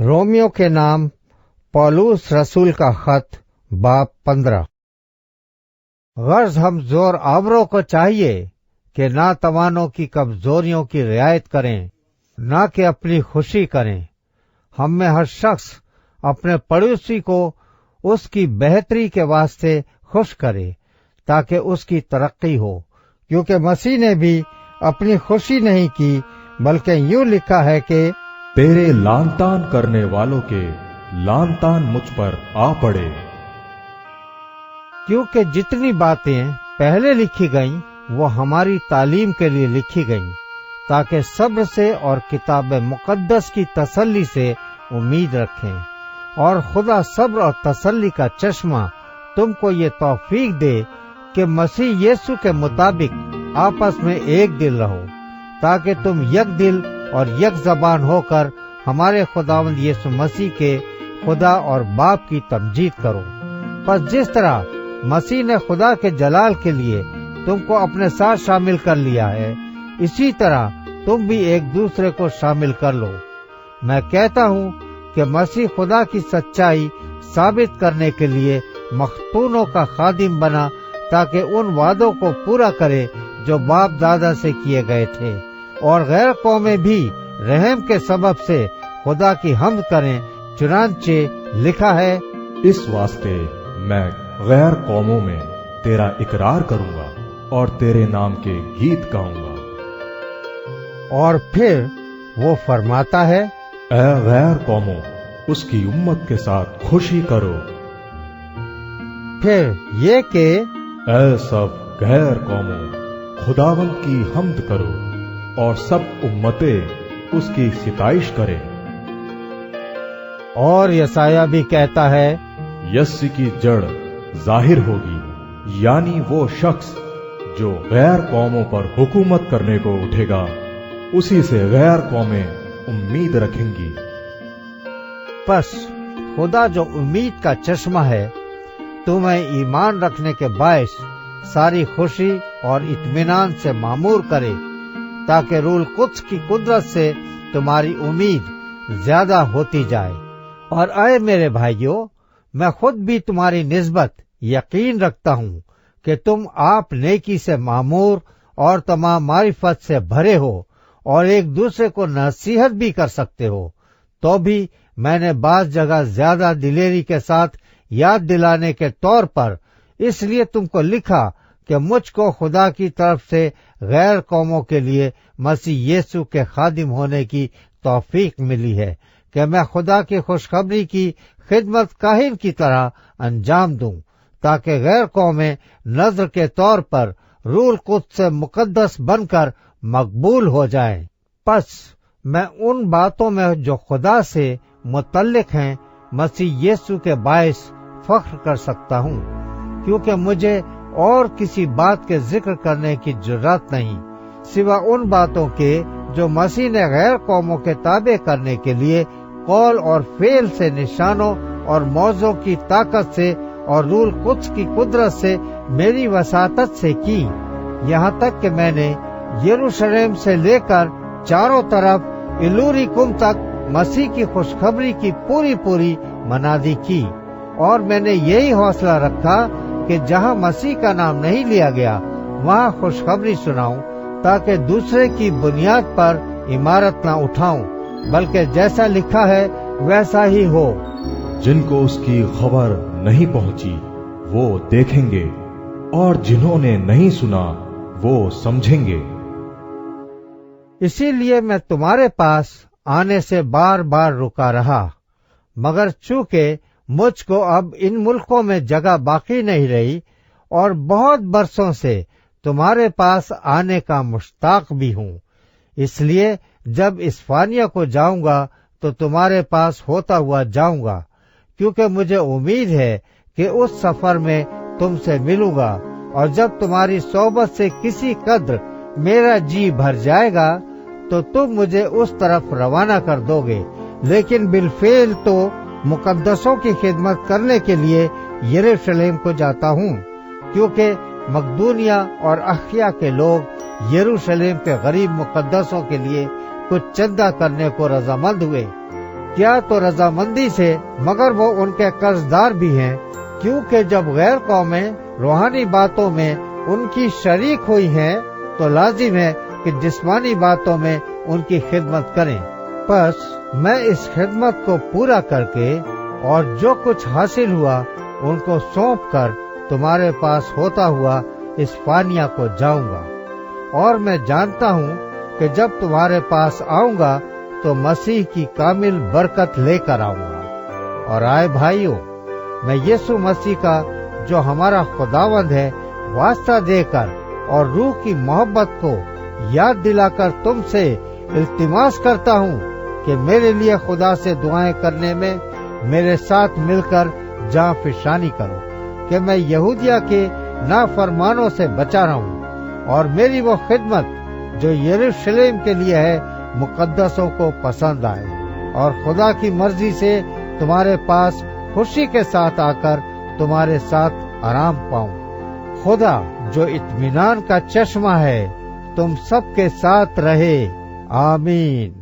Romeo के नाम पौलुस रसूल का खत बाब 15। गर्ज हम जोर आवरों को चाहिए कि नातवानों की कमजोरियों की रियायत करें, न कि अपनी खुशी करें। हम में हर शख्स अपने पड़ोसी को उसकी बेहतरी के वास्ते खुश करे, ताकि उसकी तरक्की हो, क्योंकि मसीह ने भी अपनी खुशी नहीं की, बल्कि यूं लिखा है कि तेरे लानतान करने वालों के लानतान मुझ पर आ पड़े। क्योंकि जितनी बातें पहले लिखी गईं वो हमारी तालीम के लिए लिखी गईं, ताकि सब्र से और किताब मुकद्दस की तसल्ली से उम्मीद रखें। और खुदा सब्र और तसल्ली का चश्मा तुमको ये तौफीक दे कि मसीह यीशु के मुताबिक आपस में एक दिल रहो, ताकि तुम एक दिल और एक जबान होकर हमारे खुदावंद यीशु मसीह के खुदा और बाप की तमजीद करो। पर जिस तरह मसीह ने खुदा के जलाल के लिए तुमको अपने साथ शामिल कर लिया है, इसी तरह तुम भी एक दूसरे को शामिल कर लो। मैं कहता हूँ कि मसीह खुदा की सच्चाई साबित करने के लिए मख्तूनों का खादिम बना, ताकि उन वादों को पूरा करे जो बाप दादा से किए गए थे, और गैर कौमें भी रहम के सबब से खुदा की हम्द करें। चुनांचे लिखा है, इस वास्ते मैं गैर कौमों में तेरा इकरार करूंगा और तेरे नाम के गीत गाऊंगा। और फिर वो फरमाता है, ऐ गैर कौमों, उसकी उम्मत के साथ खुशी करो। फिर ये कि ऐ सब गैर कौमों, खुदावंद की हम्द करो और सब उम्मतें उसकी सिताइश करें। और यसाया भी कहता है, यस्सी की जड़ जाहिर होगी, यानी वो शख्स जो गैर कौमों पर हुकूमत करने को उठेगा, उसी से गैर कौमें उम्मीद रखेंगी। बस खुदा जो उम्मीद का चश्मा है, तुम्हें ईमान रखने के बायस सारी खुशी और इत्मीनान से मामूर करे, ताकि रूल कुद्स की कुदरत से तुम्हारी उम्मीद ज्यादा होती जाए। और ऐ मेरे भाइयों, मैं खुद भी तुम्हारी निस्बत यकीन रखता हूँ कि तुम आप नेकी से मामूर और तमाम मारिफत से भरे हो और एक दूसरे को नसीहत भी कर सकते हो। तो भी मैंने बाज जगह ज्यादा दिलेरी के साथ याद दिलाने के तौर पर इसलिए तुमको लिखा कि मुझको खुदा की तरफ से गैर कौमों के लिए मसीह यीशु के खादिम होने की तौफीक मिली है, कि मैं खुदा की खुशखबरी की खिदमत काहिन की तरह अंजाम दूं, ताकि गैर कौमें नजर के तौर पर रूल कुद्स से मुकद्दस बनकर मकबूल हो जाएं। बस मैं उन बातों में जो खुदा से मुतल्लिक हैं मसीह यीशु के बायस फख्र कर सकता हूँ, क्योंकि मुझे और किसी बात के जिक्र करने की जरूरत नहीं, सिवा उन बातों के जो मसीह ने गैर कौमों के ताबे करने के लिए कौल और फेल से निशानों और मौजों की ताकत से और रूल कुद्स की कुदरत से मेरी वसातत से की, यहाँ तक कि मैंने यरूशलेम से लेकर चारों तरफ इल्लुरिकुम तक मसीह की खुशखबरी की पूरी पूरी मनादी की। और मैंने यही हौसला रखा कि जहाँ मसीह का नाम नहीं लिया गया वहाँ खुशखबरी सुनाऊं, ताकि दूसरे की बुनियाद पर इमारत न उठाऊं, बल्कि जैसा लिखा है वैसा ही हो। जिनको उसकी खबर नहीं पहुंची वो देखेंगे, और जिन्होंने नहीं सुना वो समझेंगे। इसीलिए मैं तुम्हारे पास आने से बार बार रुका रहा, मगर चूंकि मुझको अब इन मुल्कों में जगह बाकी नहीं रही और बहुत बरसों से तुम्हारे पास आने का मुश्ताक भी हूँ, इसलिए जब इस्फानिया को जाऊंगा तो तुम्हारे पास होता हुआ जाऊंगा, क्योंकि मुझे उम्मीद है कि उस सफर में तुमसे मिलूंगा। और जब तुम्हारी सोबत से किसी कद्र मेरा जी भर जाएगा तो तुम मुझे उस तरफ रवाना कर दोगे, लेकिन बिलफेल तो मुकद्दसों की खिदमत करने के लिए यरूशलेम को जाता हूँ, क्योंकि मकदूनिया और अखिया के लोग यरूशलेम के गरीब मुकद्दसों के लिए कुछ चंदा करने को रजामंद हुए। کیا تو رضامندی سے، مگر وہ ان کے قرضدار بھی ہیں، کیونکہ جب غیر قومیں روحانی باتوں میں ان کی شریک ہوئی ہیں تو لازم ہے کہ جسمانی باتوں میں ان کی خدمت کریں۔ پس میں اس خدمت کو پورا کر کے اور جو کچھ حاصل ہوا ان کو سونپ کر تمہارے پاس ہوتا ہوا اس فانیہ کو جاؤں گا، اور میں جانتا ہوں کہ جب تمہارے پاس آؤں گا تو مسیح کی کامل برکت لے کر آؤں گا۔ اور آئے بھائیوں، میں یسوع مسیح کا جو ہمارا خداوند ہے واسطہ دے کر اور روح کی محبت کو یاد دلا کر تم سے التماس کرتا ہوں کہ میرے لیے خدا سے دعائیں کرنے میں میرے ساتھ مل کر جاں فشانی کرو، کہ میں یہودیہ کے نافرمانوں سے بچا رہوں اور میری وہ خدمت جو یروشلم کے لیے ہے مقدسوں کو پسند آئے، اور خدا کی مرضی سے تمہارے پاس خوشی کے ساتھ آ کر تمہارے ساتھ آرام پاؤں۔ خدا جو اطمینان کا چشمہ ہے تم سب کے ساتھ رہے۔ آمین۔